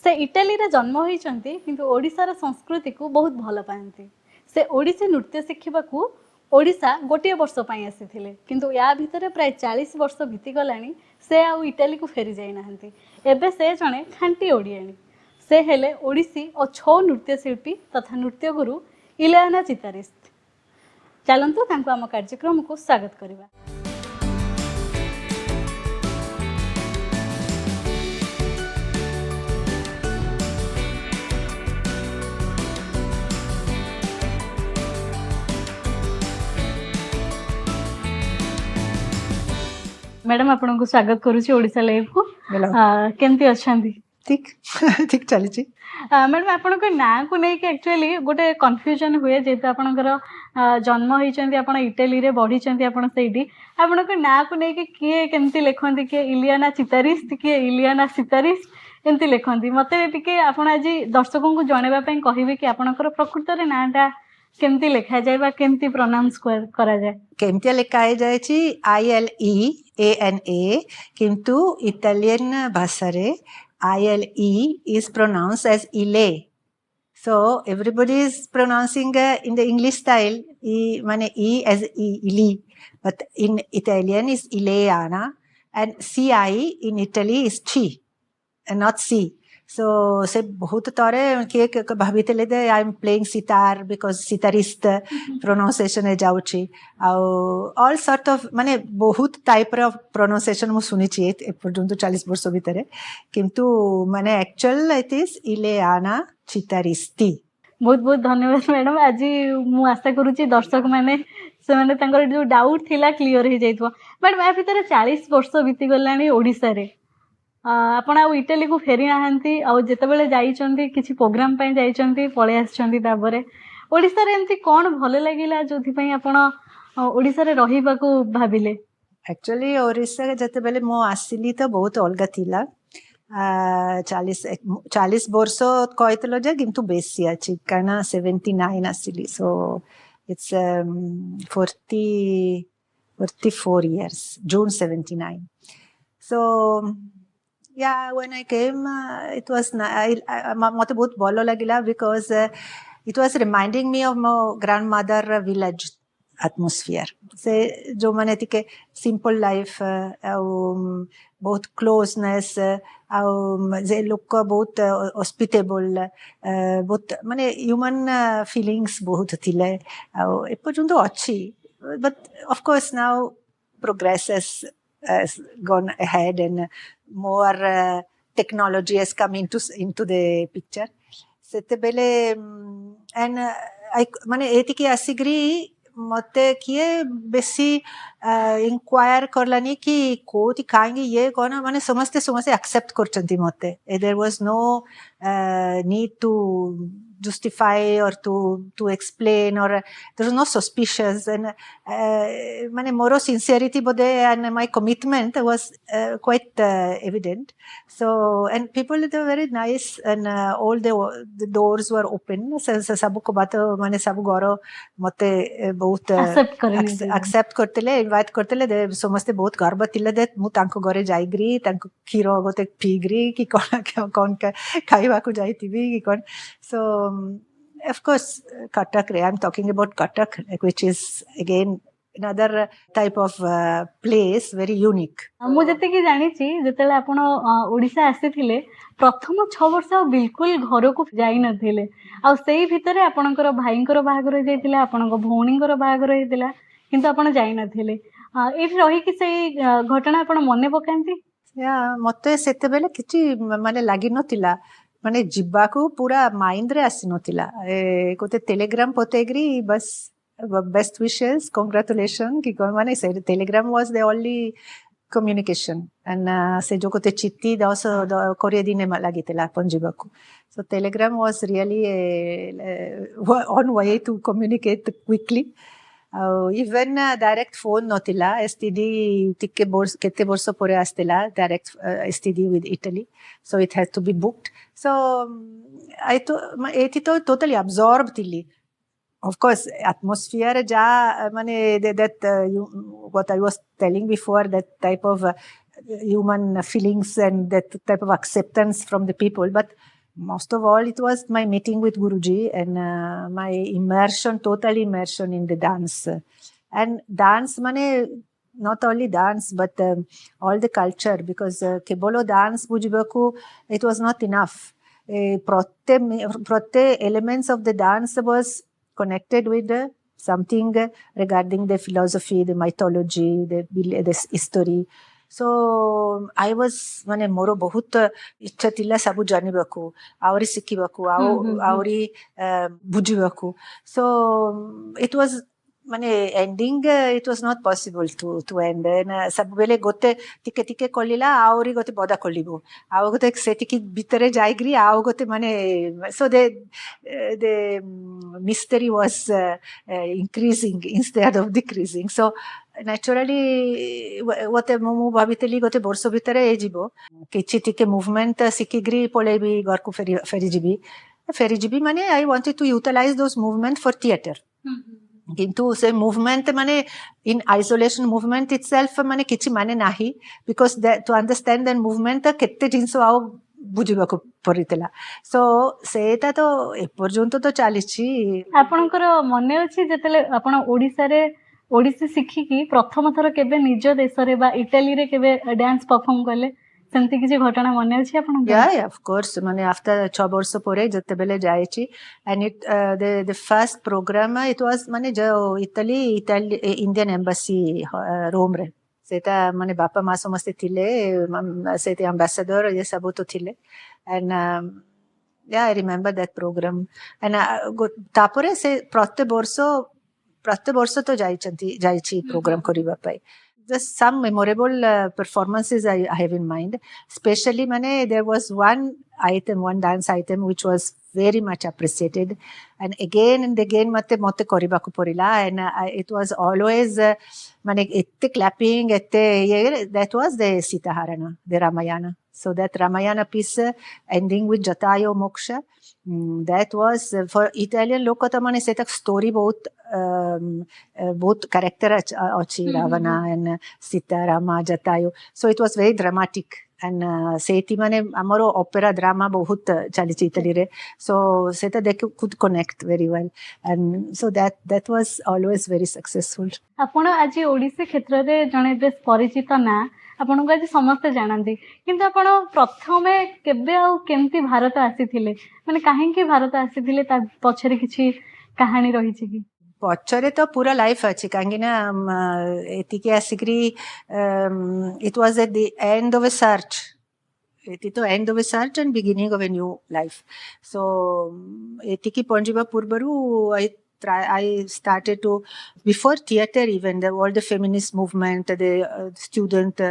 से इटाली रे जन्म होइचंती किंतु ओडिशार संस्कृति को बहुत भल पाती। से ओडिसी नृत्य शिखा ओडिशा गोटे वर्ष पई आसीथिले किंतु या भितर प्राय 40 वर्ष बीती गलानी से आउ इटाली को फेरी जाई नाहंती। एबे से जणे खांटी ओडियाणी से हेले ओडिसी और 6 नृत्यशिल्पी तथा नृत्य गुरु इलियाना चितारिस्ट। चलंतु तांको आम कार्यक्रम को स्वागत करिबा। मैडम आपन को स्वागत करूची ओडिशा लाइव को। केमती अछंती? ठीक ठीक चली छी। मैडम आपन को ना को नै कि एक्चुअली गोटे कंफ्यूजन हुए जेते आपनकर जन्म होइचंती आपन इटाली रे बढ़ी चंती आपन सेठी आपन को ना को नै कि किए केमती लेखंती कि इलियाना चितारिस्ट कि इलियाना सितारिस्ट एमती लेखंती मते टिके आपन आज दर्शकों को जणेबा पई कहिबे कि आपनकर प्रकृत रे नाटा केमती लिखा जाए बा केमती प्रोनाउंस करा जाए? केमती लिखा जाए छी ILEANA किंतु इटालियन भाषा रे ILE is pronounced as Ile. So everybody is pronouncing in the English style mane E as Ili, but in Italian is Ileana, and CI in Italy is Chi and not C. So se बहुत तारे के भावितले दे I am playing sitar because sitarist pronunciation है जाउची और all sort of माने बहुत type of pronunciation मु सुनी छी ए पर्यंत 40 वर्ष भीतर किंतु माने actual it is Ileana Citaristi। बहुत बहुत धन्यवाद मैडम। आज मु आशा करूची दर्शक माने से माने तांकर जो डाउट थिला क्लियर हो जाइतबो। मैडम आ भीतर 40 वर्ष बीती गलानी ओडिसा रे आपण आ इटाली को फेरी नाहंती आ जेतेबेले जाइचंती किछि प्रोग्राम पय जाइचंती पळे आछंती ताबरे ओडिसा रे एंती कोन भले लागिला जोथि पय आपण ओडिसा रे रहिबा को भाबिले? एक्चुअली ओडिसा जेतेबेले मो आसिली तो बहुत अलगा थिला 40 वर्ष कहतलो जे किंतु बेसी अछि काना 79 आसिली so it's 44 years June 79 so yeah when I came it was mate bahut bolo lagila because it was reminding me of my grandmother village atmosphere se jo mane tike simple life बहुत closeness जे लोक बहुत hospitable बहुत माने human feelings बहुत थिले ए पर्यंत अच्छी but of course now progress has gone ahead and more technology has come into the picture setebele and I mane etiki asigri मते किए बेसी इंक्वायर करलानी कि कोति खाएंगे ये कोन माने समस्ते एक्सेप्ट करचंती मते there was no need to justify or to explain or there was no suspicious and mane moro sincerity bode and my commitment was quite evident so and people they were very nice and all the doors were open सब को बात माने सब गरो मते बहुत accept करतेले invite करतेले समस्ते बहुत गर्व थिले दे मु तांको घरे जाइग्री तांको खीरो गोते पीग्री कि कोन खाइबा को जाइतिबी कि कोन so of course Katak I'm talking about Katak which is again another type of place very unique। मु जते कि जानि छी जतेले आपण ओडिसा आसीथिले प्रथम 6 वर्ष बिल्कुल घर को जाई नथिले आ सेही भितरे आपणकर भाईंकर बाहागर जाइतिला आपणक भौणीकर बाहागर हेतिला किंतु आपण जाई नथिले एठी रही कि सेही घटना आपण मने पकांती? या मते सेते बेले किछि माने लागि नथिला माने जिब्बा को पूरा माइंड रे आसी नथिला कोते टेलीग्राम पतेग्री बस बेस्ट विशेस कांग्रेचुलेशन कि माने से Telegram was the only communication and se jo kote chitti 10 korea dine lagitela अपन जिबा को so telegram was really on way to communicate quickly even direct phone नथिला STD टिके केते वर्ष परे आस्तेला direct STD with Italy so it had to be booked so I to totally absorbed tilli of course atmosphere ja mane that what I was telling before that type of human feelings and that type of acceptance from the people but most of all, it was my meeting with Guruji and my immersion, total immersion in the dance. And dance, mane, not only dance, but all the culture, because kebolo dance, bujibaku, it was not enough. Prote elements of the dance was connected with something regarding the philosophy, the mythology, the history. So I was mane moro bahut ichha tilla sabu janibaku auri sikibaku auri bujibaku. So it was mane ending it was not possible to end. Sabubele gote ଟିକେ kolila auri gote boda kolibu ଆଉ gote setiki ଭିତରେ ଯାଇግରି ଆଉ gote mane. So the mystery was increasing instead of decreasing. So naturally gote ମୁଁ ଭାବିଥିଲି gote ବର୍ଷ ଭିତରେ ହେଇଯିବ କିଛି ଟିକେ movement ଶିଖିକିରି ପଳେଇବି ଘରକୁ ଫେରିଯିବି ମାନେ I wanted to utilize those movement for theater. କିନ୍ତୁ ସେ movement ମାନେ in isolation movement itself ମାନେ କିଛି ମାନେ ନାହିଁ, because to understand that movement କେତେ ଜିନିଷ ଆଉ ବୁଝିବାକୁ ପଡିଥିଲା. So ସେଇଟା ତ ଏପର୍ଯ୍ୟନ୍ତ ତ ଚାଲିଛି. ଆପଣଙ୍କର ମନେ ଅଛି ଯେତେବେଳେ ଆପଣ ଓଡିଶାରେ ଓଡିଶୀ ଶିଖିକି ପ୍ରଥମ ଥର କେବେ ନିଜ ଦେଶରେ ବା ଇଟାଲୀରେ କେବେ ଡ୍ୟାନ୍ସ ପରଫର୍ମ କଲେ, ସେମିତି କିଛି ଘଟଣା ମନେ ଅଛି ଆପଣଙ୍କର? Yeah, of course. ମାନେ after 6 ବର୍ଷ ପରେ ଯେତେବେଳେ ଯାଇଛି, and the first program it was ମାନେ Italy Indian embassy Rome ରେ. ସେଟା ମାନେ ବାପା ମା ସମସ୍ତେ ଥିଲେ, ସେଠି ambassador ଏ ସବୁ ତ ଥିଲେ. And yeah, I remember that program. And ତାପରେ ସେ ପ୍ରତ୍ୟେକ ବର୍ଷ ତ ଯାଇଛି program କରିବା ପାଇଁ. Just some memorable performances I have in mind. Especially, there was one dance item which was very much appreciated, and again mate koribaku porila, and it was always ette clapping, that was the Sita Harana, the Ramayana. So that Ramayana piece ending with Jatayo Moksha, that was for Italian loka to mane setak story both character achi Ravana and Sita, Rama, Jatayu. So it was very dramatic. And seti mane amaro opera drama bahut chalichi Italy re. So seta they could connect very well, and so that was always very successful. ଆପଣ ଆଜି ଓଡ଼ିଶୀ କ୍ଷେତ୍ରରେ ଜଣେ ବେଶ ପରିଚିତ ନା, ଆପଣଙ୍କୁ ଆଜି ସମସ୍ତେ ଜାଣନ୍ତି, କିନ୍ତୁ ଆପଣ ପ୍ରଥମେ କେବେ ଆଉ କେମିତି ଭାରତ ଆସିଥିଲେ, ମାନେ କାହିଁକି ଭାରତ ଆସିଥିଲେ, ତା ପଛରେ କିଛି କାହାଣୀ ରହିଛି କି? ପଛରେ ତ ପୁରା ଲାଇଫ୍ ଅଛି, କାହିଁକି ନା ଏତିକି ଆସିକିରି it was at the end of a search. ଏତି ତ end of a search and beginning of a new life. So ଏତିକି ପହଞ୍ଚିବା ପୂର୍ବରୁ I started to, before theater even, all the feminist movement, the student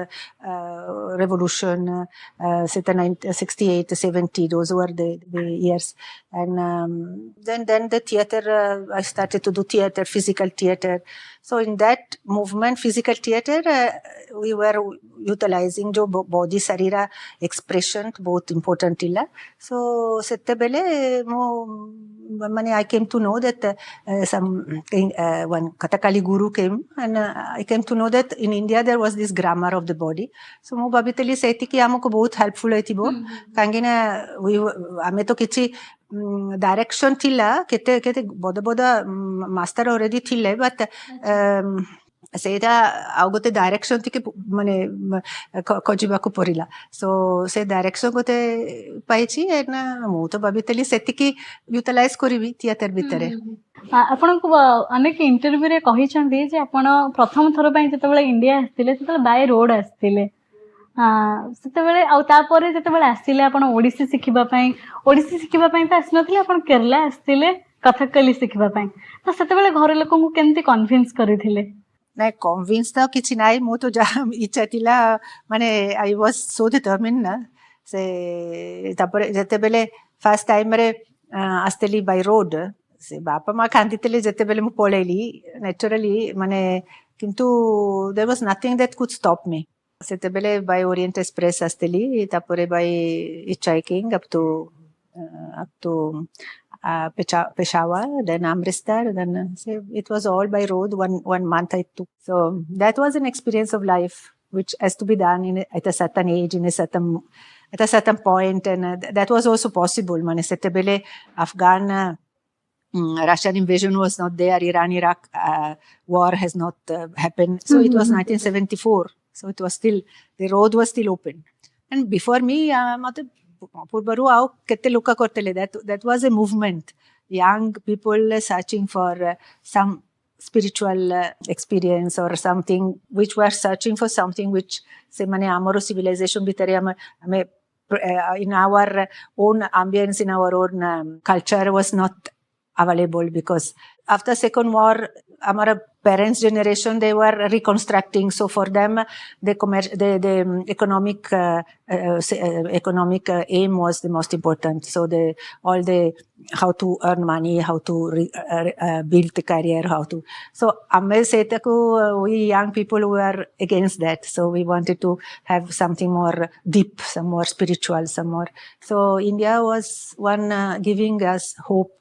revolution, 68, 70, those were the years. And then the theater, I started to do theater, physical theater. So in that movement, physical theater, we were utilizing jo body sarira expression, both important illa. So settebele I came to know that one Kathakali guru came, and I came to know that in India there was this grammar of the body. So ମୁଁ ଭାବିଥିଲି ସେତିକି ଆମକୁ ବହୁତ helpful ହେଇଥିବ, କାହିଁକି ନା ଆମେ ତ କିଛି ଡାଇରେକ୍ସନ ଥିଲା, କେତେ ବଡ ମାଷ୍ଟର ଅଲରେଡି ଥିଲେ, ବଟ୍ ସେଇଟା ଆଉ ଗୋଟେ ଡାଇରେକ୍ସନ ଟିକେ ମାନେ ଖୋଜିବାକୁ ପଡିଲା. ସୋ ସେ ଡାଇରେକ୍ସନ ଗୋଟେ ପାଇଛି, ମୁଁ ତ ଭାବିଥିଲି ସେତିକି ୟୁଟିଲାଇଜ କରିବି ଥିଏଟର ଭିତରେ. ଆପଣଙ୍କୁ ଅନେକ ଇଣ୍ଟରଭ୍ୟୁରେ କହିଛନ୍ତି ଯେ ଆପଣ ପ୍ରଥମ ଥର ପାଇଁ ଯେତେବେଳେ ଇଣ୍ଡିଆ ଆସିଥିଲେ ସେତେବେଳେ ବାଇ ରୋଡ ଆସିଥିଲେ, ସେତେବେଳେ ଆଉ ତାପରେ ଯେତେବେଳେ ଆସିଲେ ଆପଣ ଓଡ଼ିଶୀ ଶିଖିବା ପାଇଁ ତ ଆସିନଥିଲେ, ଆପଣ କେରଳା ଆସିଥିଲେ କଥକଲି ଶିଖିବା ପାଇଁ, ତ ସେତେବେଳେ ଘର ଲୋକଙ୍କୁ କେମିତି କନଭିନ୍ସ କରିଥିଲେ? ନାଇଁ କନଭିନ୍ସ ତ କିଛି ନାହିଁ, ମୁଁ ତ ଯାହା ଇଚ୍ଛା ଥିଲା, ମାନେ ଆଇ ୱାଜ୍ ସୋ ଡିଟରମିନ୍ଡ ନା. ସେ ତାପରେ ଯେତେବେଳେ ଫାର୍ଷ୍ଟ ଟାଇମରେ ଆସିଥିଲି ବାଇ ରୋଡ, ସେ ବାପା ମା କାନ୍ଦିଥିଲେ ଯେତେବେଳେ ମୁଁ ପଳେଇଲି ନ୍ୟାଚୁରାଲି, ମାନେ କିନ୍ତୁ there was nothing that could stop me. ସେତେବେଳେ ବାଇ ଓରିଏଣ୍ଟ ଏକ୍ସପ୍ରେସ ଆସିଥିଲି, ତାପରେ Bai ହିଚହାଇକିଂ up to Peshawar, then Amritsar, then it was all by road. One month I took. So that was an experience of life which has to be done at a certain age, in a certain at a certain point, and that was also possible. Mane setebele Afghan Russian invasion was not there. Iran-Iraq war has not happened. So it was 1974. So it was still, the road was still open. And before me, that was a movement. Young people searching for some spiritual experience or something, which were searching for something which, se mane amaro civilization bhitere in our own ambience, in our own culture was not available, because after Second War, our parents' generation, they were reconstructing. So for them, the economic aim was the most important. So all the how to earn money, how to build the career, how to. So we young people were against that. So we wanted to have something more deep, some more spiritual, some more. So India was one giving us hope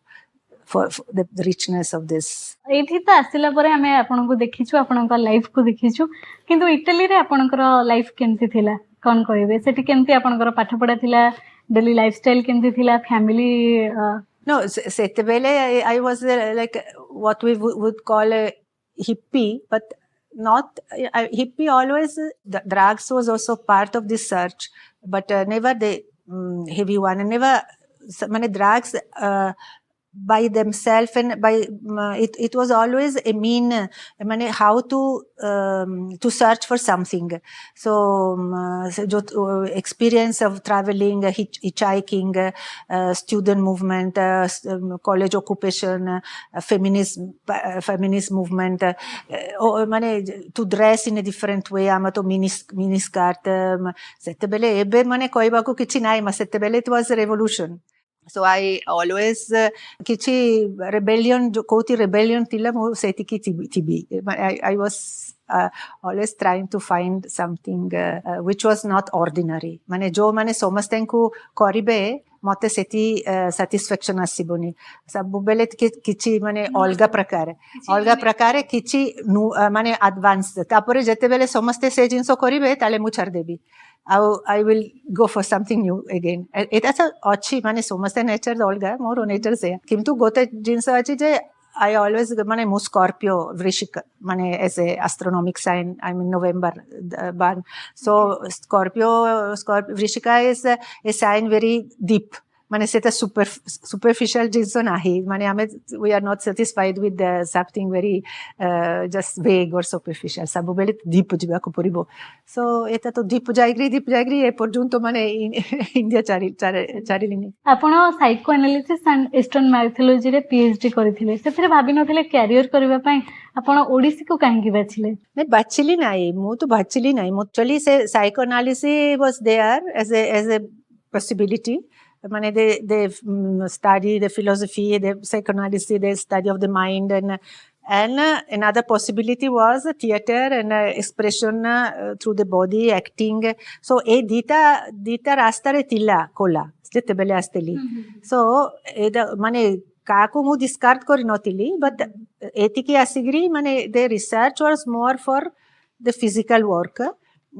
for the richness of this. एठी तो आसिला परे हमें आपन को देखिछु, आपन का life को देखिछु, किंतु इटली रे आपन को लाइफ केमती थिला कोन कहबे? सेठी केमती आपन को पाठ पढा थिला, डेली लाइफस्टाइल केमती थिला, family? No, setebele I was like what we would call a hippie, but not hippie always. The drugs was also part of this search, but never the heavy one, and never many drugs by themselves, and by it was always a mean how to search for something. So experience of traveling, hitchhiking, student movement, college occupation, feminist movement, to dress in a different way, to mini skirt. Setebele ebe mane koibaku kichi nai, ma setebele it was a revolution. So I always kichi rebellion, koti rebellion tila mo setiki tibi. I was always trying to find something which was not ordinary. Mane jo mane somastenku koribe mote seti satisfaction asiboni. Sabubele kichi mane olga prakare kichi mane advanced. Tapore jetebele somaste se jinso koribe tale mu chardebi. I will go for something new again. It's a ochi mane somaste nature olga more nature se. Kimtu gote jinso achi je I always mane mu Scorpio Vrishika mane as a astronomic sign. I'm in November born. So Scorpio Vrishika is a sign very deep. Mane seta superficial jinso nahi. Mane we are not satisfied with something very just vague or superficial. Sabubele deep jibako poribo. So eta to deep jaigri e porjunto mane India charilini. आपण psychoanalysis and eastern mythology रे PhD करथिले, सेथरे भाबी नथिले career करबा पई आपण ओडिसी को काहे बाछिले? नै बाछिली नाही, मु तो बाछिली नाही. एक्चुअली से psychoanalysis was there as a possibility. Mane they study the philosophy, the psychoanalysis, the study of the mind, and another possibility was theater and expression through the body, acting. So e dita rastare tilla kola jetebele asteli. So mane kaku mu discard kori notili, but etiki asigri mane the research was more for the physical work.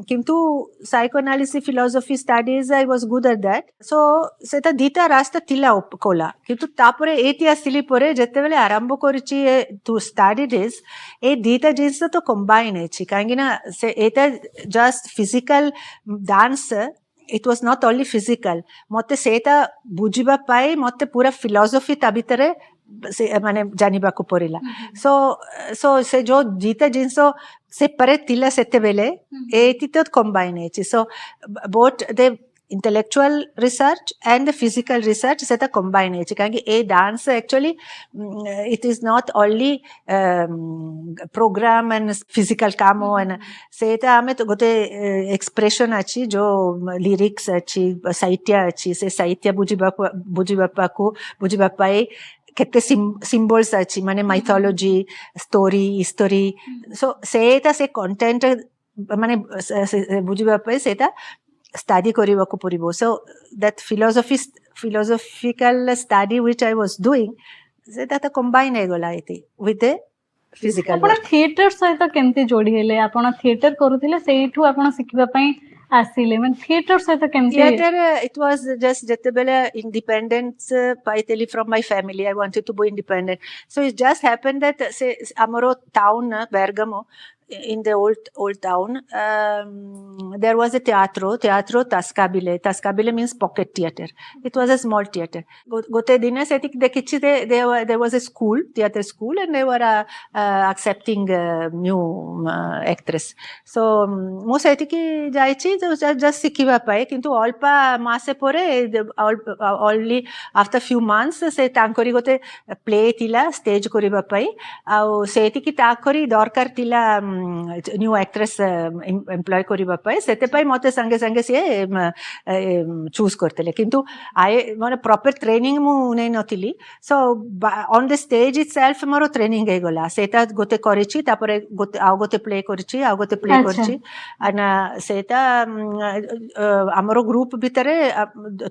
Kintu psychoanalysis, philosophy studies, I was good at that. So seta dita rasta tila kola. Kintu tapore eti asili pore jetebele arambo korichi to study this. E dita jinsa to combine echi. Kangina se eta just physical dance. It was not only physical. Mote seta bujiba pai mote pura philosophy tabitare mane janibako porila. So se jo dita jinso separate tila setebele eti to combine echi. So both the intellectual research and the physical research seta combine echi. Kangi a dance actually it is not only program and physical kamo and seta ame to gote expression achi jo lyrics achi saitya achi se saitya bujibapai kete symbols achi mane mythology story history. So seta se content mane bujibapai seta study କରିବାକୁ ପଡିବ. So that philosophical study which I was doing ସେଟା ତ combine ହେଇଗଲା ଏଠି with the physical. ଆପଣ theatre ସହିତ କେମିତି ଯୋଡି ହେଲେ? ଆପଣ थिएटर କରୁଥିଲେ, ସେଇଠୁ ଆପଣ ଶିଖିବା ପାଇଁ आसिले माने थिएटर सहित केमती Theater, it was just jetebele independence paiteli from my family. I wanted to be independent. So it just happened that se amaro town Bergamo, in the old town, there was a teatro Tascabile. Tascabile means pocket theater. It was a small theater. Gote dine setik dekichi there was a school, theater school, and they were accepting new actress. So ମୁଁ ସେଠିକି ଯାଇଛି just ଶିଖିବା ପାଇଁ, କିନ୍ତୁ ଅଳ୍ପ ମାସେ ପରେ only after few months ସେ ତାଙ୍କରି ଗୋଟେ ପ୍ଲେ ଥିଲା ଷ୍ଟେଜ କରିବା ପାଇଁ, ଆଉ ସେଠିକି ତାଙ୍କରି ଦରକାର ଥିଲା ନ୍ୟୁ ଆକ୍ଟ୍ରେସ୍ ଏମ୍ପ୍ଲୟ କରିବା ପାଇଁ, ସେଥିପାଇଁ ମତେ ସାଙ୍ଗେ ସାଙ୍ଗେ ସିଏ ଚୁଜ୍ କରିଥିଲେ, କିନ୍ତୁ ମାନେ ପ୍ରପର ଟ୍ରେନିଂ ମୁଁ ନେଇ ନଥିଲି। ସୋ ଅନ୍ ଦ ଷ୍ଟେଜ ଇଟସେଲ୍ଫ ମୋର ଟ୍ରେନିଂ ହେଇଗଲା, ସେଇଟା ଗୋଟେ କରିଛି, ତାପରେ ଆଉ ଗୋଟେ ପ୍ଲେ କରିଛି, ଆଉ ଗୋଟେ ପ୍ଲେ କରିଛି। ସେଇଟା ଆମର ଗ୍ରୁପ ଭିତରେ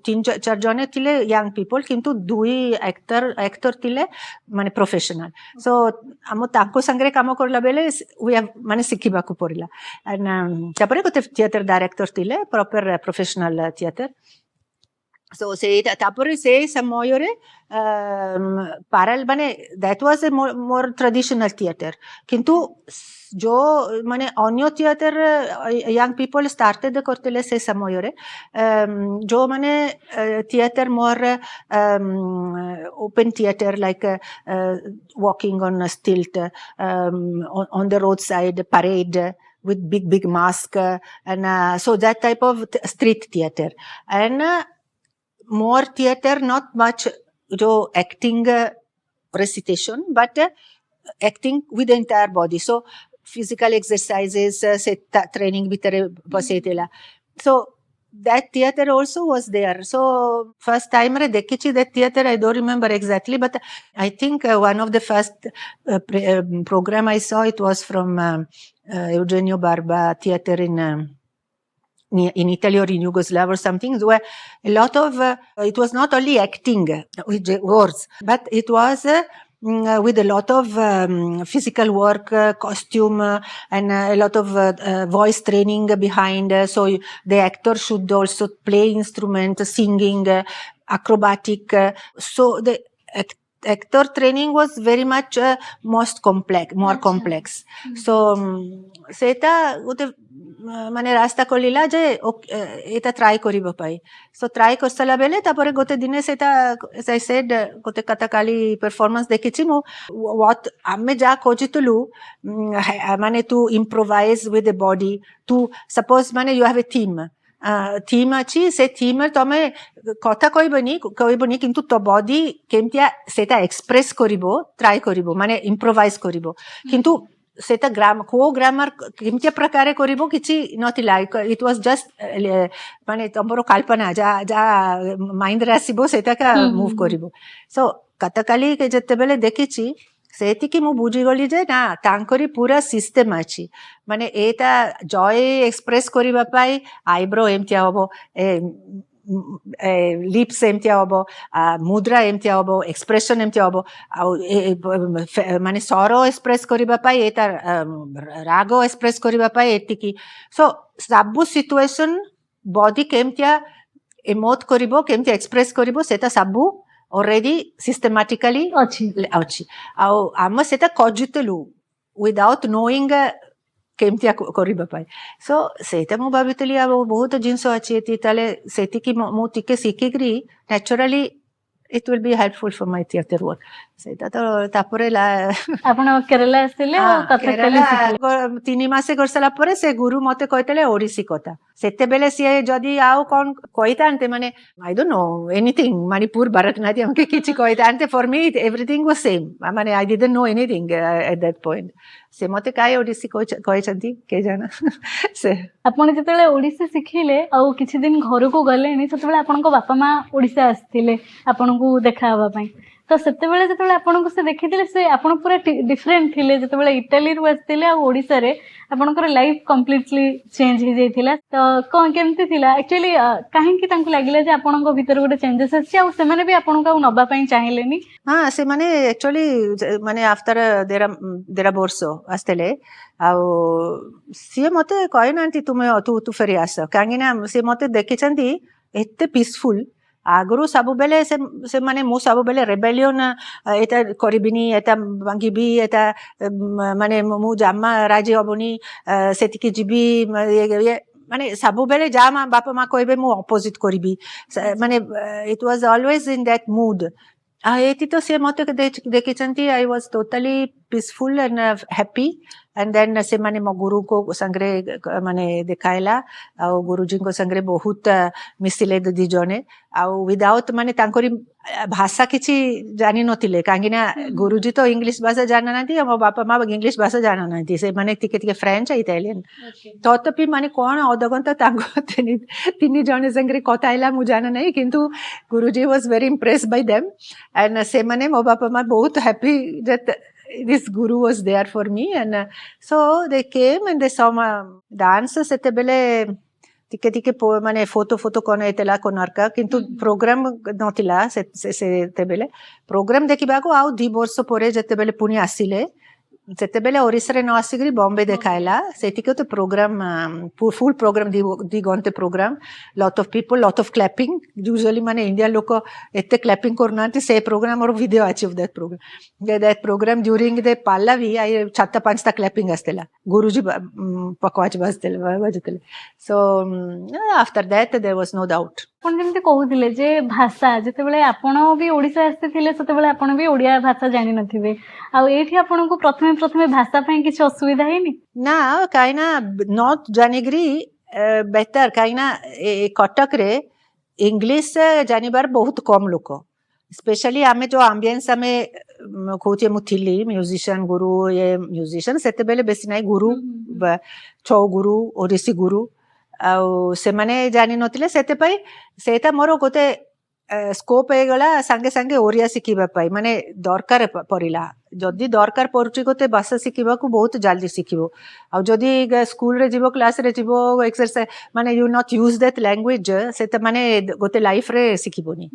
3-4 ଜଣ ଥିଲେ ୟଙ୍ଗ ପିପଲ, କିନ୍ତୁ 2 ଆକ୍ଟର ଥିଲେ ମାନେ ପ୍ରଫେସନାଲ। ସୋ ଆମ ତାଙ୍କ ସାଙ୍ଗରେ କାମ କରିଲା ବେଲେ ମାନେ ଶିଖିବାକୁ ପଡିଲା। ତାପରେ ଗୋଟେ ଥିଏଟର ଡାଇରେକ୍ଟର ଥିଲେ ପ୍ରପର ପ୍ରଫେସନାଲ ଥିଏଟର। So ସେଇଟା ତାପରେ ସେଇ ସମୟରେ ପାରାଲ ମାନେ that was a more traditional theater, କିନ୍ତୁ जो माने अन्य थिएटर यंग पीपल स्टार्टेड करते से समय जो माने theatre more open theatre like walking on स्टिल्ट on the roadside parade with big mask, and so that type of street theater, and more theater, not much जो acting recitation, but acting with the entire body. So physical exercises, training bhitere baseitela. So that theater also was there. So first time re dekhichi that theater, I don't remember exactly, but I think one of the first program I saw, it was from Eugenio Barba theater in Italy or in Yugoslavia or something, where a lot of it was not only acting with words, but it was with a lot of physical work, costume, and a lot of voice training behind. So the actor should also play instrument, singing, acrobatic. So the actor training was very much more complex. So सेटा गोटे माने रास्ता खोलिला जे एटा try करिबो पाई। So try करसला बेले तापरे गोटे दिने सेटा एज आई सेड गोटे कथाकाली परफॉर्मेंस देखिछि मु व्हाट आमे जा खोजितलु माने to improvise with the body, to suppose माने यू हैव ए थीम अच्छी, से थीम तमे कथा कहबनी किंतु तो बॉडी केमतिया सेटा एक्सप्रेस करिवो, ट्राई करिवो, माने इम्प्रोवाइज करिवो, किंतु सेटा ग्रामर केमतिया प्रकार करिवो किछि नथिला। इट वाज जस्ट माने तमरो कल्पना जा माइंड रे आसीबो सेटा का मूव करिवो। सो कथाकाली के जते बेले देखिछि सेति कि मु बुझी गली जे ना तांकरी पूरा सिस्टम अछि, माने एटा जॉय एक्सप्रेस करिबा पाई आईब्रो एमतिया होबो, लिप्स एमतिया होबो, मुद्रा एमतिया होबो, एक्सप्रेशन एमतिया होबो, आ माने सरो एक्सप्रेस करिबा पाई एटा रागो एक्सप्रेस करिबा पाई एतिकी। सो सबु सिचुएशन बॉडी केमतिया इमोट करिवो, केमतिया एक्सप्रेस करिवो, सेटा सबु already systematically अछि। आम सेटा खोजितलु without knowing केमतिया करिबा पाई। सो सेटा मु भाबितली बहुत जिंस अछि एति ताले सेति कि मु टिके सिकिग्री naturally it will be helpful for my theater work। सेटा तो तापरे आपण केरला आसिले कथकली सिखले 3 मासे करसला परे से गुरु मते कहतले ओडिसी कथा। सेते बेले से जदी आउ कोन कहितांते माने I don't know anything Manipur Bharatanatyam के किछि कहितांते, for me everything was same, माने I didn't know anything at that point. से मते काय ओडिसी कहचंती के जाना से आपण जतले ओडिसी सिखिले आ किछि दिन घर को गलेनी, सेतबेले आपनको बापा मां ओडिसा आस्थिले आपनको देखावा पई, तो सेतेबेले जेतेबेले आपनको से देखिथिले से आपण पूरा डिफरेंट थिले जेतेबेले इटाली रु आस्थिले आ ओडिसा रे आपनकर लाइफ कंप्लीटली चेंज हो जाइथिला तो कोन केमती थिला एक्चुअली काहे कि तांको लागिला जे आपनको भीतर गोटे चेंजेस अछि आ से माने भी आपनको नबा पई चाहिलेनी हाँ से माने एक्चुअली माने आफ्टर देरा वर्ष आस्तेले आ सी मते कहि नांती तुमे तू फेरी आस कांगी ना से मते देखिचंती एते पीसफुल आगरू सब बेले से माने मु सब बेले रेबेलियन एटा करबिनी एटा भांगिबी एटा माने मु जामा राजी हबनी सेतिकी जिबी ये माने सब बेले जा बापा माँ कहबे मु अपोजिट करबी माने it was always in that mood एति तो से मते देखिचंती I was totally peaceful and happy and then से माने मो गुरु को संगरे माने देखाइला आ गुरुजी को संगरे बहुत मिसिले दी जने आ विदाउट माने तांकोरी भाषा किछि जानि नथिले कांगी ना गुरुजी तो इंग्लिश भाषा जाना नांती मो बापा माँ इंग्लिश भाषा जाना नांती से माने टिके टिके फ्रेंच इटालियन तथापि माने कोन अधघंटा तांको तिनि जने संगरे कथा आइला मु जाना नहीं किंतु Guruji was very impressed by them and से माने मो बापा माँ बहुत happy that this guru was there for me and so they came and they saw my dance setebele ଟିକେ ମାନେ ଫଟୋ କଣ ହେଇଥିଲା କୋଣାର୍କ କିନ୍ତୁ ପ୍ରୋଗ୍ରାମ ନଥିଲା ସେତେବେଳେ ପ୍ରୋଗ୍ରାମ ଦେଖିବାକୁ ଆଉ 2 ବର୍ଷ ପରେ ଯେତେବେଳେ ପୁଣି ଆସିଲେ ସେତେବେଳେ ଓଡିଶାରେ ନ ଆସିକିରି ବମ୍ବେ ଦେଖାଇଲା ସେଠିକି ତ ପ୍ରୋଗ୍ରାମ ଫୁଲ୍ ପ୍ରୋଗ୍ରାମ 2 ଘଣ୍ଟେ program lot of people lot of clapping usually ମାନେ ଇଣ୍ଡିଆ ଲୋକ ଏତେ କ୍ଲାପିଂ କରୁନାହାନ୍ତି ସେ ପ୍ରୋଗ୍ରାମ ମୋର ଭିଡିଓ ଅଛି of that program during the Pallavi ଆଇ 4-5ଟା କ୍ଲାପିଂ ଆସିଥିଲା ଗୁରୁजी ପକୱାଜ ବାଜୁଥିଲେ so after that there was no doubt आपण जेमते कहउथिले जे भाषा जेतेबेले आपण भी ओडिसा आस्थिले सेतेबेले आपण भी ओडिया भाषा जानि नथिबे आ एठी आपण को प्रथमे भाषा पई किछ असुविधा हेनी ना काइना नॉट जानिग्री बेटर काइना कटक रे इंग्लिश जानिबार बहुत कम लोक स्पेशली आमे जो एम्बियंस आमे कोचे मुथिली म्यूजिशियन गुरु ये म्यूजिशियन सेतेबेले बेसी नाही गुरु छौ गुरु ओडिसी गुरु ଆଉ ସେମାନେ ଜାଣି ନଥିଲେ ସେଥିପାଇଁ ସେଇଟା ମୋର ଗୋଟେ ସ୍କୋପ ହେଇଗଲା ସାଙ୍ଗେ ସାଙ୍ଗେ ଓରିଆ ଶିଖିବା ପାଇଁ ମାନେ ଦରକାର ପଡିଲା ଯଦି ଦରକାର ପଡୁଛି ଗୋଟେ ଭାଷା ଶିଖିବାକୁ ବହୁତ ଜଲ୍ଦି ଶିଖିବ ଆଉ ଯଦି ସ୍କୁଲରେ ଯିବ କ୍ଲାସରେ ଯିବ ଏକ୍ସରସାଇଜ ମାନେ you not use that language ସେଟା ମାନେ ଗୋଟେ ଲାଇଫରେ ଶିଖିବନି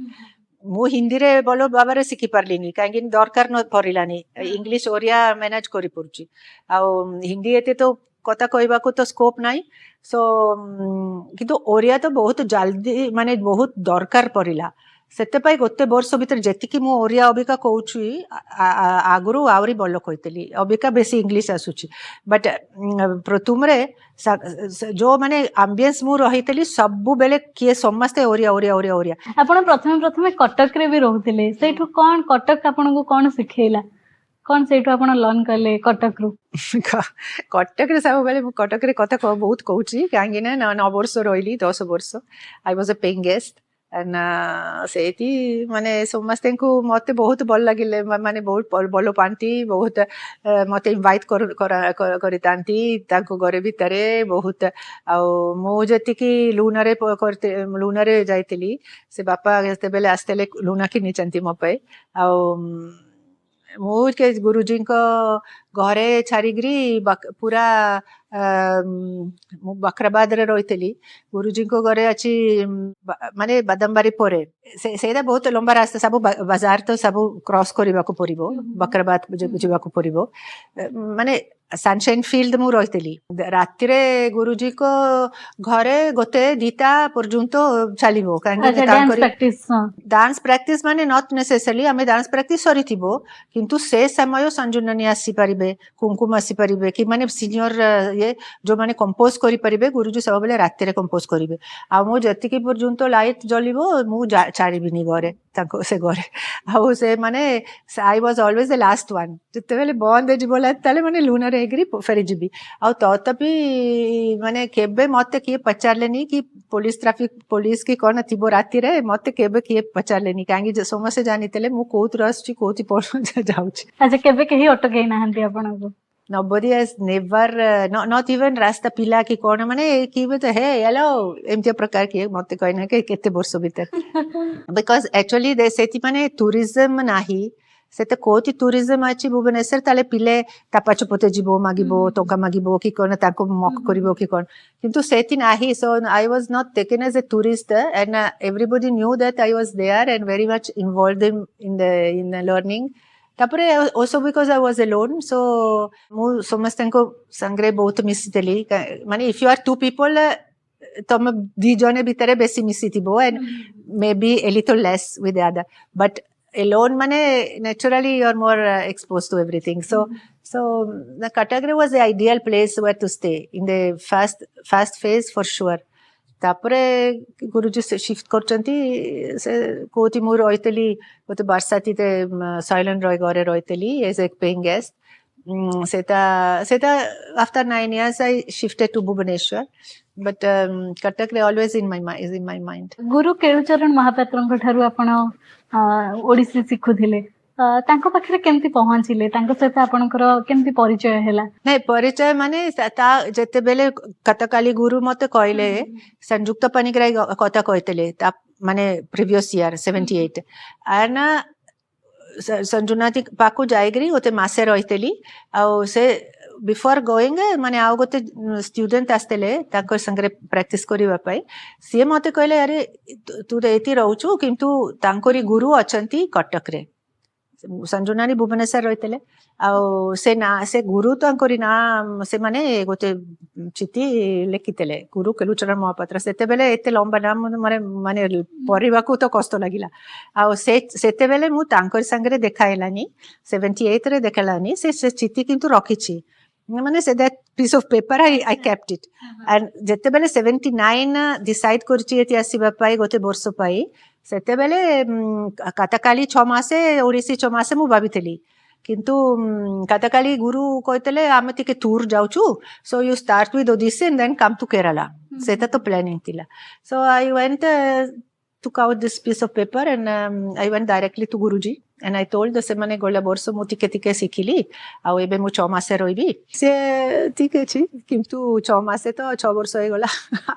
ମୁଁ ହିନ୍ଦୀରେ ଭଲ ଭାବରେ ଶିଖି ପାରିଲିନି କାହିଁକି ଦରକାର ନ ପଡିଲାନି ଇଂଲିଶ ଓରିଆ ମ୍ୟାନେଜ କରିପାରୁଛି ଆଉ ହିନ୍ଦୀ ଏତେ ତ କଥା କହିବାକୁ ତ ସ୍କୋପ ନାହିଁ सो किंतु ओरिया तो बहुत जल्दी माने बहुत दरकार पड़िला सेते गोटे वर्ष भीतर जेतिकी मु ओरिया अबिका कहूची आगुरु आवरी बल कहतली अबिका बेसी इंग्लिश आसुची बट प्रथमरे जो माने एम्बियंस मु रहितली सब बेले किए समस्ते ओरिया ओरिया ओरिया ओरिया आपण प्रथमे कटक रे भी रहउथिले सेठु कोन कटक आपण को कोन सिखेला कौन से आपण लर्न करले कटक रु कटक रे सब बेले कटक रे कथा बहुत कहूची कांगी ना 9 वर्ष रहिली 10 वर्ष I was a paying guest and सेठी माने समस्ते को मते बहुत भल लागिले माने बहुत भलो पांती बहुत मते इनवाइट करितांती ताको घरे भितरे बहुत आ मो जति की लूना रे जाइतली से बापा जते बेले आस्तेले लूना की निचंती मो पे आ मु के गुरुजी को घरे छाड़िग्री पूरा बकराबाद रे रही गुरुजी को घरे अच्छी माने बादामबारी परे सेटा बहुत लंबा रास्ता सब बाजार तो सब क्रॉस करने को पड़ो बकराबाद जावाक पड़ो माने सनशाइन फील्ड मु रही राति रे गुरुजी को घरे गोटे 2टा पर्यंत चलो डांस प्रैक्टिस माने नॉट नेसेसरली आमे डांस प्रैक्टिस सरी थिबो किंतु से समय संजुनानी आसी परिबे कुमकुम आसी परिबे कि माने सीनियर ये जो माने कंपोज करि परिबे गुरुजी सब बेले राति रे कंपोज करिवे आ मो जति की पर्यंत लाइट जलिबो मु छाड़िबिनी घरे ताको से घरे आ से माने I was always the last one जते बेले बंद जिबोला ताले माने लूना एग्री फेरी जीवी आतपि माने केबे मते किए पचारलेनी कि पुलिस ट्रैफिक पुलिस की कौन थी राति रे मते केबे किए पचारलेनी कांगी समस्या जानितले मु कोत रसची कोति पड़ जाउची अच्छा केबे केही अटकै नाहंती आपन को nobody has never not even rasta pila ki kona mane ki to hey hello emti prakar ki mate कहना के केते वर्ष भीतर because actually they seti mane tourism nahi सेते कोति टूरिज्म अछि भुवनेश्वर ताले पिले तापाच पोते जीवो मागिबो टंका मागिबो कि कोन ताको मक करिवो कि कोन किंतु सेति नाही so I was not taken as a tourist and everybody knew that I was there and very much involved in the learning तापरे also because I was alone so मु समस्तनको संग्रे बहुत मिसितली माने if you are two people तम दी जने भितरे बेसी मिसितिबो and maybe a little less with the other but alone mane naturally you're more exposed to everything so the category was the ideal place where to stay in the first phase for sure tapare guruji shift करचंती से कोति मु रहितली गोटे बरसाती ते silent roy gore रहितली as a paying guest seta after 9 years I shifted to Bhubaneswar but Katak always in my mind गुरु केळुचरण महापात्रଙ୍କ ଠାରୁ ଆପଣ ओडिसी शिखुथिले तांको पाखरे केमती पहुंचिले तांको सहित आपनकर केमती परिचय हैला नै परिचय माने ता जते बेले कथकाली गुरु मते कहले संयुक्त पनिग्राही कथा कहतले ता माने प्रीवियस ईयर 78 आना संजुनाती पाकु जायगरी ओते मासे रहितली आ से बिफोर गोइंग माने आउ गोते स्टूडेंट आस्तले ताको संगरे प्रैक्टिस करिवा पाई से मते कहले अरे तू एती रहउछु किंतु तांकोरी गुरु अछंती कटक रे संजुनानी भुवनेश्वर रहितले आ से गुरु तांकोरी ना से माने गोते चिठी लेखितले गुरु केलुचरण महापात्र सेते बेले एते लंबा नाम माने परिवा को तो कष्ट लागिला आ सेते बेले मु तांकोर संगरे देखाइलानी 78 रे देखाइलानी से चिठी किंतु रखिछि माने say that piece of paper I kept it and जते बेले 79 डिसाइड करछि एति आसीबा पाई गोते वर्ष पाई सेते बेले कथकाली 6 मासे ओडिसी 6 मासे मु भाबितली किंतु कथकाली गुरु कहतले आमे तिके tour जाउछु so you start with Odissi and then come to Kerala सेता तो प्लानिंग थिला so I went took out this piece of paper and I went directly to Guruji and I told the semane gola borso mu tike sikili au ebe mu 6 मासे रोइबी से ठीक अछि किंतु 6 मासे तो 6 वर्ष होय गला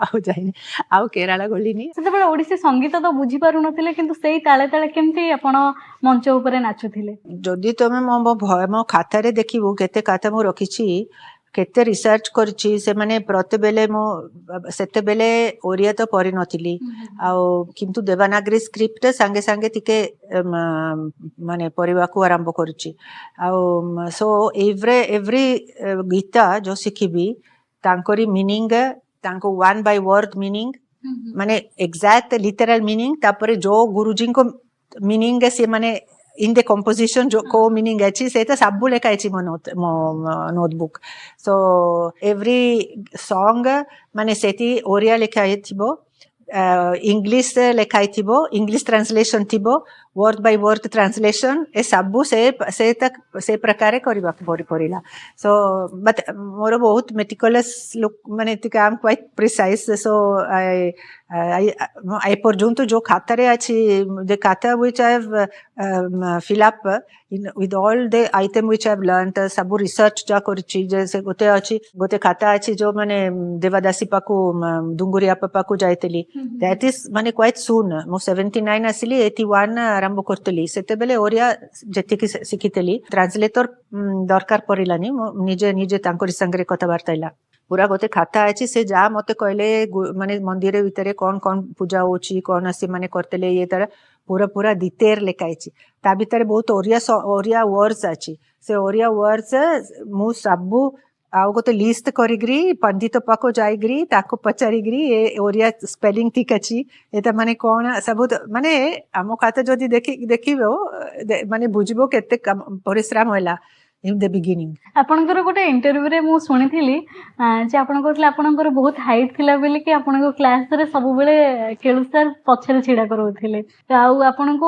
आउ जाइनी आउ केरला गलिनी सेते बेले ओडिसी संगीत तो बुझी पारु नथिले किंतु सेई ताळे ताळे केमती आपण मंच ऊपर नाचुथिले जदी तमे मो खाता रे देखिबो केते खाता मो रखिछि केते रिसर्च करछि से माने प्रति बेले मो सेते बेले ओरिया तो परि नथिली आ किंतु देवनागरी स्क्रिप्ट संगे संगे तिके माने परिवा को आरंभ करछि आ सो एवरी गीता जो सिखिबी तांकोरी मीनिंग तांको वन बाय वर्ड मीनिंग माने एग्जैक्ट लिटरल मीनिंग तापरे जो गुरुजी को मीनिंग से माने in the composition जो को meaning अछि सेता सबु लेखा अछि मो नोटबुक so every song माने सेती ओरिया लेखा थिबो इंग्लिश लेखा थिबो इंग्लिश ट्रांसलेशन थिबो वर्ड बाय वर्ड ट्रांसलेशन ए सबु से प्रकारे करबा पड़िला so but मोर बहुत मेटिकुलस लुक माने ति काम क्वाइट प्रिसाइज so I पर्यंत जो खाता रे अछि the खाता which I have fill up with all the item which I have learned सबु रिसर्च जा करछि जैसे गोते अछि गोते खाता अछि जो माने देवादासी पाकु डुंगुरिया पाकु जाइतली that is माने क्वाइट सून मो 79 आसिली 81 आरंभ करतली सेते बेले ओरिया जति कि सिखितली ट्रांसलेटर दरकार परिलानी निजे तांकोरी संगरे कथा वार्ताइला पूरा गोते खाता अछि से जा मते कहले माने मंदिर भीतर कोन पूजा होछि कोन आसी माने करतले ये तर पूरा डिटेल लेखाइछि ता भीतर बहुत ओरिया वर्ड्स अछि से ओरिया वर्ड्स मु सबु आउ गोते लिस्ट करिग्री पंडित पाको जाइग्री ताको पचारिग्री ए ओरिया स्पेलिंग ठीक अछि एता माने कोन सब माने आमो खाता जदी देखिबो माने बुझिबो केते परिश्रम होला in the beginning आपनकर गोटे इंटरव्यू रे मु सुनिथिली जे आपन कहले आपनकर बहुत हाइट थिला बेले कि आपनको क्लास रे सब बेले केळु सर पछरे छिडा करउथिले आउ आपनको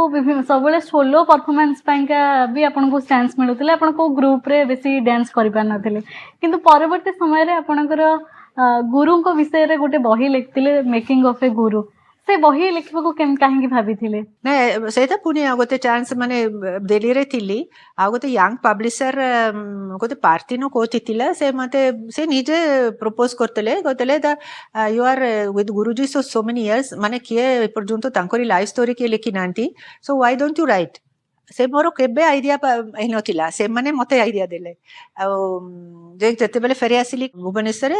सब बेले सोलो परफॉर्मेंस पाइका भी आपनको चांस मिलुथिले आपनको ग्रुप रे बेसी डांस करि पार नथिले किंतु परवर्ती समय रे आपनकर गुरु को विषय रे गोटे बही लिखथिले मेकिंग ऑफ ए गुरु से बही लिखिबाको काहेकि भाबिथिले ना सेटा पुनी गोटे चांस माने दिल्ली रे थिली आ गोटे यंग पब्लिशर गोटे पार्टी नो कोथितिला से मते से निजे प्रपोज करतले कहतले the you are with Guruji so many years माने किए पर्यंत तांकरी लाइफ स्टोरी के लिखि नांती so why don't you write से मोर केबे आइडिया नथिला से माने मते आइडिया देले आ जेते बेले फेरी आसिली भुवनेश्वर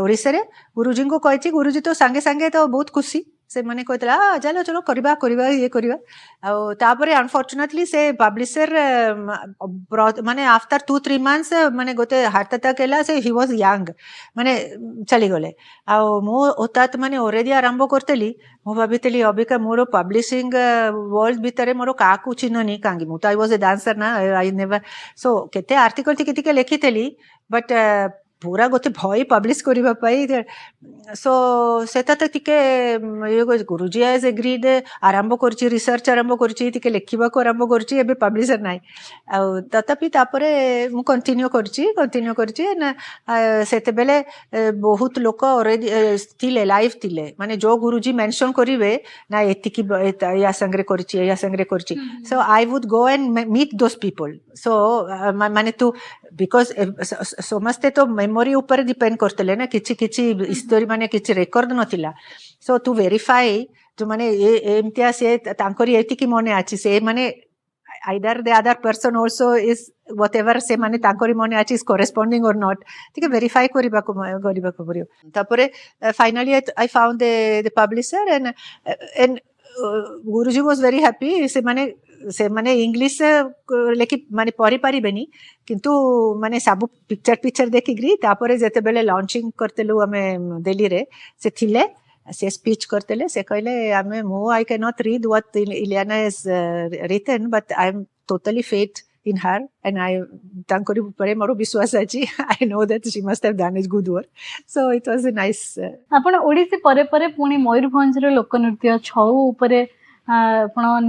ओडिसा रे गुरुजी को कहछि गुरुजी तो संगे संगे तो बहुत खुशी से माने कहतला चलो चलो करबा करबा ये करबा आ तापरे अनफॉर्चुनेटली से पब्लिशर माने आफ्टर 2-3 मंथ्स माने गोटे हार्ट अटैक केला से ही वाज यंग माने चली गले आ मो ओतात माने ऑलरेडी आरंभ करतेली मो भाबितली अबिका मोर पब्लिशिंग वर्ल्ड भितरे मोर काकू चिन्हनी कांगी मु तो आई वाज ए डांसर ना आई नेवर सो केते आर्टिकल टिके लिखितेली बट पूरा गोटे भय पब्लिश करबा पाई सो सेता तो टिके गुरुजी एज एग्रीड आरंभ करछि रिसर्च आरंभ करछि टिके लिखिबा को आरंभ करछि एबे पब्लिशर नाही आ तथापि तापरे मु कंटिन्यू करछि ना सेते बेले बहुत लोक ऑलरेडी थिले लाइव थिले माने जो गुरुजी मेंशन करिवे ना एतिकी या संगरे करछि so I would go and meet those people so माने तू बिकॉज समस्ते तो मेमोरी ऊपर डिपेंड करतले ना किछि स्टोरी माने किछि रेकॉर्ड नथिला सो टू वेरीफाई जो माने एमतिया से तांकरी एतिकी मने आछि से माने either the other person also is whatever se mane tankori mone achi is corresponding or not ठीक है verify करिबा को परियो तापरे finally I found the publisher and Guruji was very happy से माने इंग्लिश लेकि माने पढ़ी पारिबेनी किंतु माने सब पिक्चर देखिग्री तापरे जेते बेले लॉन्चिंग करतेलु हमें दिल्ली रे से थिले से स्पीच करतेले से कहले हमें मो I can not read what Iliana is written but I am totally faith in her and I tankori upare moro vishwas achi I know that she must have done a good work so it was a nice आपण ओडिसी परे परे पुणी मयूरभंज रो लोक नृत्य छौ उपरे आपण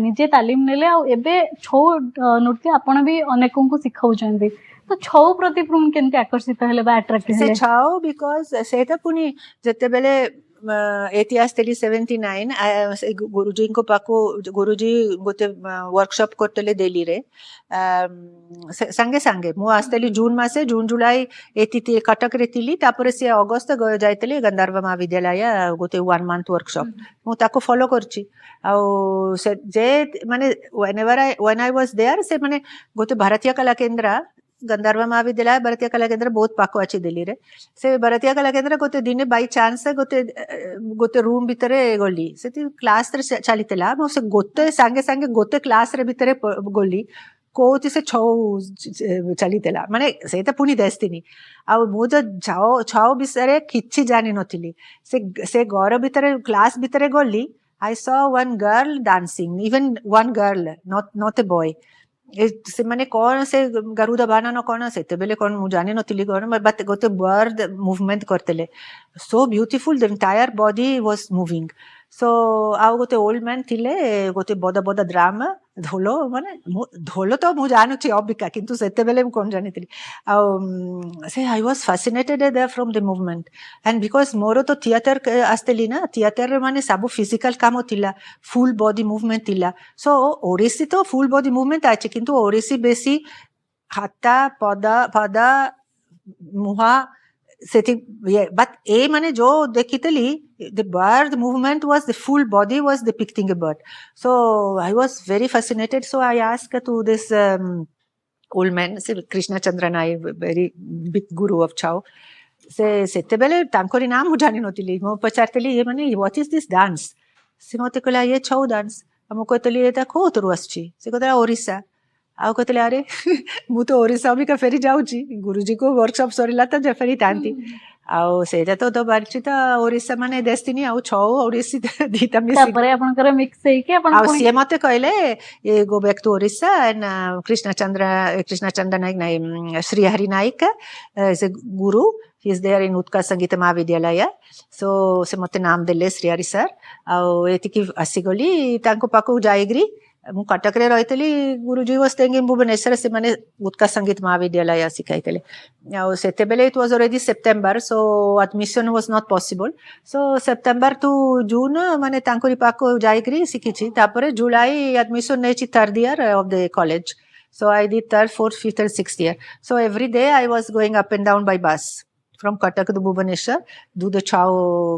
निजे तालीम नेले आ एबे छौ नृत्य आपण भी अनेकों को सिखाउछन्ती तो छौ प्रति पुणी केनते आकर्षित हेले बा अट्रैक्ट हेले से छौ बिकॉज़ सेटा पुणी जते बेले एतिहास तेली 79 गुरुजी को पाको गुरुजी गोटे वर्कशॉप करतले दिल्ली रे संगे संगे मु आस्तली जून जुलाई एति कटक रे तिली तापर से अगस्त जायतली गंधर्व महाविद्यालय गोटे 1 मंथ वर्कशॉप मु ताको फॉलो करछि आ से जे माने व्हेन आई वाज देयर से माने गोटे भारतीय कला केंद्र गंधर्व महाविद्यालय भारतीय कला केंद्र बहुत पाको अच्छी दिल्ली रे से भारतीय कला केंद्र गोटे दिन बाई चांस गोटे रूम भितरे गली से क्लास रे चलीतला मो से गोटे संगे संगे गोटे क्लास रे भितरे गली कोति से छौ चलीतला माने सेता पुनी देस्तिनी आ मु जो छौ बिसरे किछि जानि नथिली से घर भितरे क्लास भितरे गली I saw one girl dancing even one girl not a boy से माने कौन से गरुड़ा बाना न कौन से बेले कौन मु जाने नथिली कौन बट गोटे बर्ड मूवमेंट करतेले so beautiful the entire body was moving so आउ गोटे ओल्ड मैन थिले गोटे बड़ ड्राम ढोलो माने ढोलो तो मु जानु छी अबिका किंतु सेते बेले मु कोन जानितली आ से I was fascinated there from the movement and because मोरो तो थिएटर आस्तली ना थिएटर माने सब फिजिकल काम थिला फुल बॉडी मूवमेंट थिला सो ओडिसी तो फुल बॉडी मूवमेंट आछि किंतु ओडिसी बेसी हाता पदा मुहा सेति but ए माने जो देखितली the bird movement was the full body was depicting a bird so I was very fascinated so I asked to this old man Krishna Chandran I very big guru of Chau से सेते बेले तांकोरी नाम मु जानि नथिली मो पचारतली ये माने what is this dance से मते कहला ये छौ डांस हम कहतली एटा कोतरु आछि से कहतला ओडिशा आउ कहतले अरे मु तो ओडिशा भी का फेरी जाउची गुरुजी को वर्कशॉप सरिला त जे फेरी तांती आउ सेटा तो बारची त ओडिशा माने डेस्टिनी आउ छौ ओडिसी दीता मिस तापरे आपनकर मिक्स हे के आपन आउ से मते कहले ये go back to Odisha and Krishna Chandra Nayak नाही श्री हरि नायक से गुरु he is there in उत्कर्ष संगीत महाविद्यालय सो से मते नाम देले श्री हरि सर आउ एतिकी आसी गली तांको पाको जाईग्री ମୁଁ କଟକରେ ରହିଥିଲି ଗୁରୁଜୀ was staying in ଭୁବନେଶ୍ୱର ସେମାନେ ଉତ୍କଳ ସଙ୍ଗୀତ ମହାବିଦ୍ୟାଳୟ ଶିଖାଇଥିଲେ ଆଉ ସେତେବେଳେ it was already September so admission was not possible so September to June ମାନେ ତାଙ୍କରି ପାଖକୁ ଯାଇକରି ଶିଖିଛି ତାପରେ ଜୁଲାଇ admission ନେଇଛି third year of the college so I did third, fourth, fifth and sixth year so every day I was going up and down by bus from Cuttack to Bhubaneswar do the chow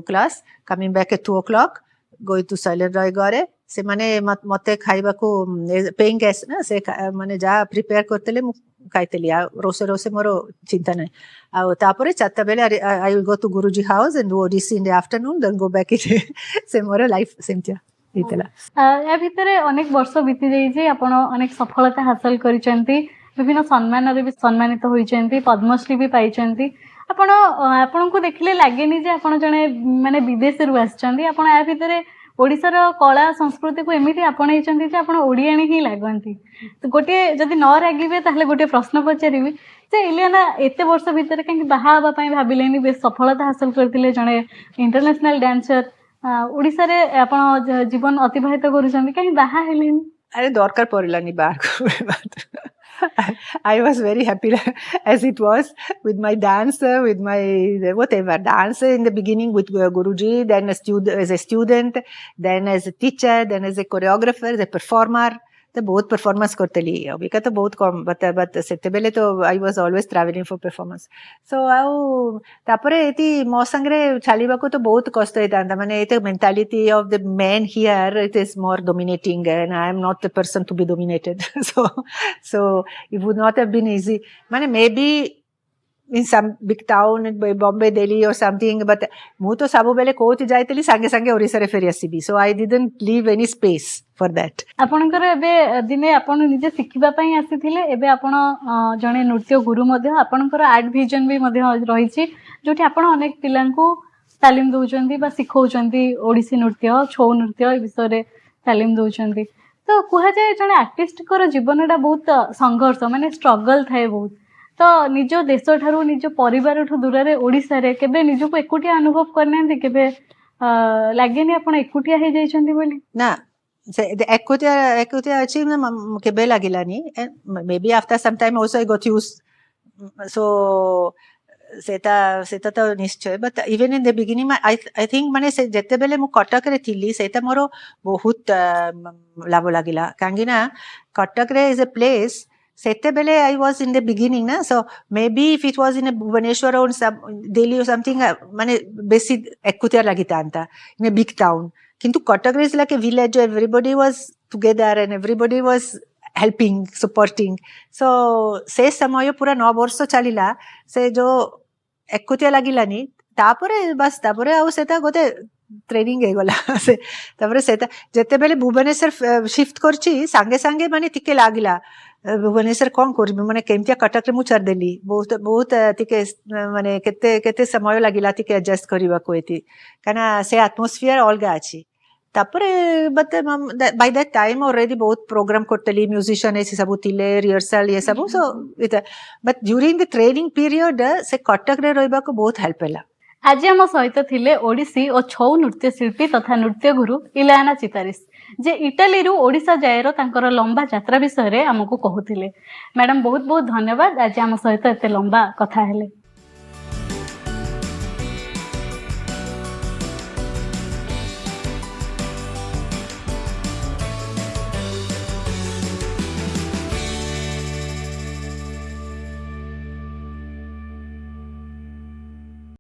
class coming back at 2 o'clock going to Silent Roy Gore से माने मते खाइबाको paying guest ना से माने जा prepare करतेले मु खाइतेली आ रोसे रोसे मोर चिंता नै आ तापरे चारटा बेले I will go to Guruji house and do Odissi in the afternoon then go back it से मोर लाइफ सेमतिया हितला या भितरे अनेक वर्ष बीती जाई जे आपण अनेक सफलता हासिल करिसेंती विभिन्न सम्मान रे भी सम्मानित होइसेंती पद्मश्री भी पाइसेंती आपण को देखले लागेनी जे आपण जने माने विदेश रु आछंती आपण या भितरे ओडिशार कला संस्कृति को एमती आपणईचंती जे आपण ओडियाणी ही लागंती तो गोटे जदि न रागिबे ताहले गोटे प्रश्न पचारिबी जे इलियाना एते वर्ष भितर कहीं बाहा हवा पई भाबिलेनी बेस सफलता हासिल करथिले जणे इंटरनेशनल डांसर ओडिसा रे आपण जीवन अतिबाहित करूछंती कहीं बाहा हेलेनी अरे दरकार पड़लानी बाहर I was very happy as it was with my dance, with my whatever dance in the beginning with Guruji, then as a student, then as a teacher, then as a choreographer, as a performer. तो बहुत performance करतेली अभी का तो बहुत कम but सेते बेले तो I was always travelling for performance so आउ तापरे एती मो संगरे छालिबा को तो बहुत कष्ट हेतांता माने एते mentality of the man here it is more dominating and I am not the person to be dominated so it would not have been easy माने may be in some big town in Bombay, Delhi or something but mu to sabu bele kothi jaiteli sange sange orissa re feri asibi so I didn't leave any space for that आपणकर एबे दिने आपण निजे सिखिबा पई आसीथिले एबे आपण जणे नृत्य गुरु मध्ये आपणकर आर्ट विजन भी मध्ये रहिछि जोठी आपण अनेक पिलांकू तालीम दउचंती बा सिखौचंती ओडिसी नृत्य छौ नृत्य ए विषय रे तालीम दउचंती तो कुहा जाय जणे आर्टिस्ट कर जीवनटा बहुत संघर्ष माने स्ट्रगल थाए बहुत तो निज देश ठारू निज परिवार ठू दूर रे ओडिसा रे केबे निजु को एकुटिया अनुभव करने केबे लागेनी आपण एकुटिया हे जाइछंती बोली ना से एकुटिया अछि केबे लागिलानी maybe after some time also I got use so सेता तो निश्चय but even in the beginning I think माने से जते बेले मु कटक रे थिली सेता मोर बहुत लाभ लागिला कांगिना कटक रे इज अ प्लेस सेते बेले I was in the beginning na so maybe if it was in a Bhubaneswar or some Delhi or something mane besi ekutiya lagitanta in a big town kintu Cuttack is like a village everybody was together and everybody was helping supporting so se samay pura 9 ବର୍ଷ ଚାଲିଲା se jo ekutiya lagilani तापरे आउ सेता गोटे training हे गला से तापरे सेता जते बेले भुवनेश्वर शिफ्ट करछि संगे संगे माने टिके लागिला भुवनेश्वर कोन करबे माने केमतिया कटक रे मु चर देली बहुत टिके माने केते समय लागिला टिके एडजस्ट करबा को एति काना से एटमॉस्फियर अलगा अछि तापरे but by that time already बहुत प्रोग्राम करतली म्यूजिशियन ऐसे सब थिले रिहर्सल ये सब so but during the training period से कटक रे रहबा को बहुत हेल्प हैला आज आम सहित थिले ओडिसी और छौ नृत्य शिल्पी तथा नृत्य गुरु इलियाना चितारिस जे इटाली रु ओडिशा जायर तांकर लंबा यात्रा विषय रे हमको कहूथिले मैडम बहुत बहुत धन्यवाद आज आम सहित एते लंबा कथा हेले